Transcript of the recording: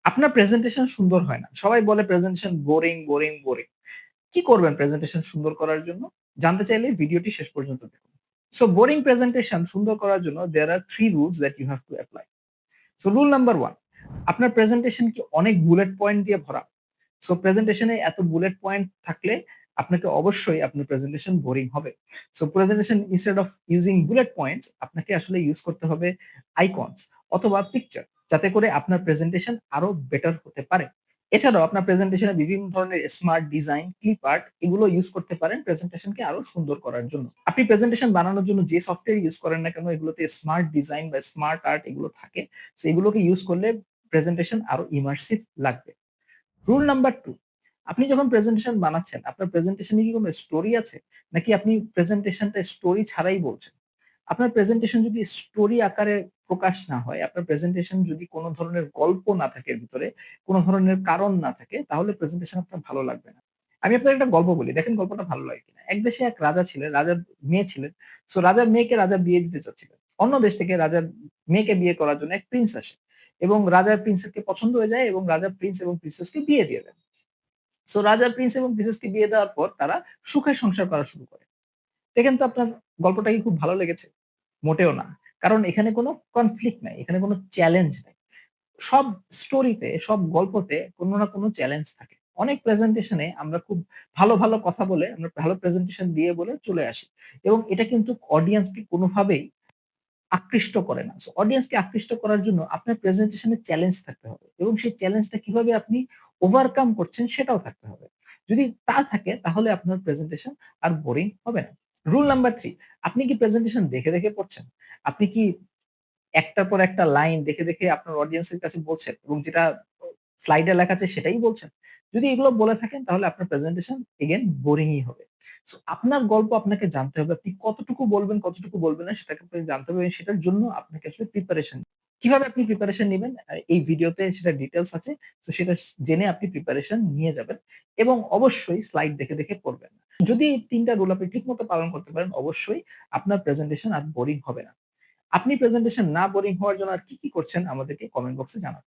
আপনার প্রেজেন্টেশন সুন্দর হয় না। সবাই বলে প্রেজেন্টেশন বোরিং, বোরিং, বোরিং। কি করবেন প্রেজেন্টেশন সুন্দর করার জন্য? জানতে চাইলে ভিডিওটি শেষ পর্যন্ত দেখুন। সো বোরিং প্রেজেন্টেশন সুন্দর করার জন্য there are 3 rules that you have to apply. So rule number 1, আপনার প্রেজেন্টেশন কি অনেক বুলেট পয়েন্ট দিয়ে ভরা? সো প্রেজেন্টেশনে এত বুলেট পয়েন্ট থাকলে আপনাকে অবশ্যই আপনার প্রেজেন্টেশন বোরিং হবে। So presentation instead of using bullet points আপনাকে আসলে ইউজ করতে হবে আইকনস অথবা পিকচার যাতে করে আপনার প্রেজেন্টেশন আরো বেটার হতে পারে। এছাড়াও আপনার প্রেজেন্টেশনে বিভিন্ন ধরনের স্মার্ট ডিজাইন, ক্লিপ আর্ট এগুলো ইউজ করতে পারেন প্রেজেন্টেশনকে আরো সুন্দর করার জন্য। আপনি প্রেজেন্টেশন বানানোর জন্য যে সফটওয়্যার ইউজ করেন না কেন এগুলোতে স্মার্ট ডিজাইন বা স্মার্ট আর্ট এগুলো থাকে। সো এগুলোকে ইউজ করলে প্রেজেন্টেশন আরো ইমার্সিভ লাগবে। রুল নাম্বার 2, আপনি যখন প্রেজেন্টেশন বানাচ্ছেন, আপনার প্রেজেন্টেশন এ কি কোন স্টোরি আছে? নাকি আপনি প্রেজেন্টেশনটা স্টোরি ছাড়াই বলছেন? আপনার প্রেজেন্টেশন যদি স্টোরি আকারে প্রকাশ না হয়, আপনার প্রেজেন্টেশন যদি কোন ধরনের গল্প না থাকে এর ভিতরে, কোন ধরনের কারণ না থাকে, তাহলে প্রেজেন্টেশন আপনার ভালো লাগবে না। আমি আপনাকে একটা গল্প বলি। দেখেন গল্পটা ভালো লাগে কিনা। এক দেশে এক রাজা ছিলেন, রাজার মেয়ে ছিলেন। সো রাজার মেয়েকে রাজা বিয়ে দিতে চাচ্ছিলেন। অন্য দেশ থেকে রাজার মেয়েকে বিয়ে করার জন্য এক প্রিন্স আসে। এবং রাজার প্রিন্সেসকে পছন্দ হয়ে যায় এবং রাজা প্রিন্স এবং প্রিন্সেসকে বিয়ে দিয়ে দেন। সো রাজা প্রিন্স এবং প্রিন্সেসকে বিয়ে দেওয়ার পর তারা সুখে সংসার করা শুরু করে। দেখেন তো আপনার গল্পটা কি খুব ভালো লেগেছে? মোটেও না। কারণ এখানে কোন কনফ্লিক্ট নাই। এখানে কোন চ্যালেঞ্জ নাই। সব স্টোরিতে, সব গল্পতে কোন না কোন চ্যালেঞ্জ থাকে। অনেক প্রেজেন্টেশন এ আমরা খুব ভালো, ভালো কথা বলে আমরা ভালো প্রেজেন্টেশন দিয়ে বলে চলে আসি। এবং এটা কিন্তু অডিয়েন্সকে কোনভাবেই আকৃষ্ট করে না। সো অডিয়েন্সকে আকৃষ্ট করার জন্য আপনার প্রেজেন্টেশন এ চ্যালেঞ্জ থাকতে হবে এবং সেই চ্যালেঞ্জটা কিভাবে আপনি ওভারকাম করছেন সেটাও থাকতে হবে। যদি তা থাকে তাহলে আপনার প্রেজেন্টেশন আর বোরিং হবে না। রুল নাম্বার 3, আপনি কি প্রেজেন্টেশন দেখে, দেখে পড়ছেন? আপনি কি একটার পর একটা লাইন দেখে, দেখে আপনার অডিয়েন্সের কাছে বলছেন এবং যেটা স্লাইডে লেখা আছে সেটাই বলছেন? যদি এগুলো বলে থাকেন তাহলে আপনার প্রেজেন্টেশন এগেইন বোরিংই হবে। সো আপনার গল্প আপনাকে জানতে হবে। আপনি কতটুকু বলবেন, কতটুকু বলবেন না সেটাকে আপনাকে জানতে হবে এবং সেটার জন্য আপনাকে আসলে প্রিপারেশন কিভাবে আপনি প্রিপারেশন নিবেন এই ভিডিওতে সেটা ডিটেইলস আছে। সো সেটা জেনে আপনি প্রিপারেশন নিয়ে যাবেন এবং অবশ্যই স্লাইড দেখে, দেখে পড়বেন। যদি এই ৩ টা রুল আপনি ঠিকমতো পালন করতে পারেন অবশ্যই আপনার প্রেজেন্টেশন আর বোরিং হবে না। আপনি প্রেজেন্টেশন না বোরিং হওয়ার জন্য আর কি, কি করছেন আমাদেরকে কমেন্ট বক্সে জানাবেন।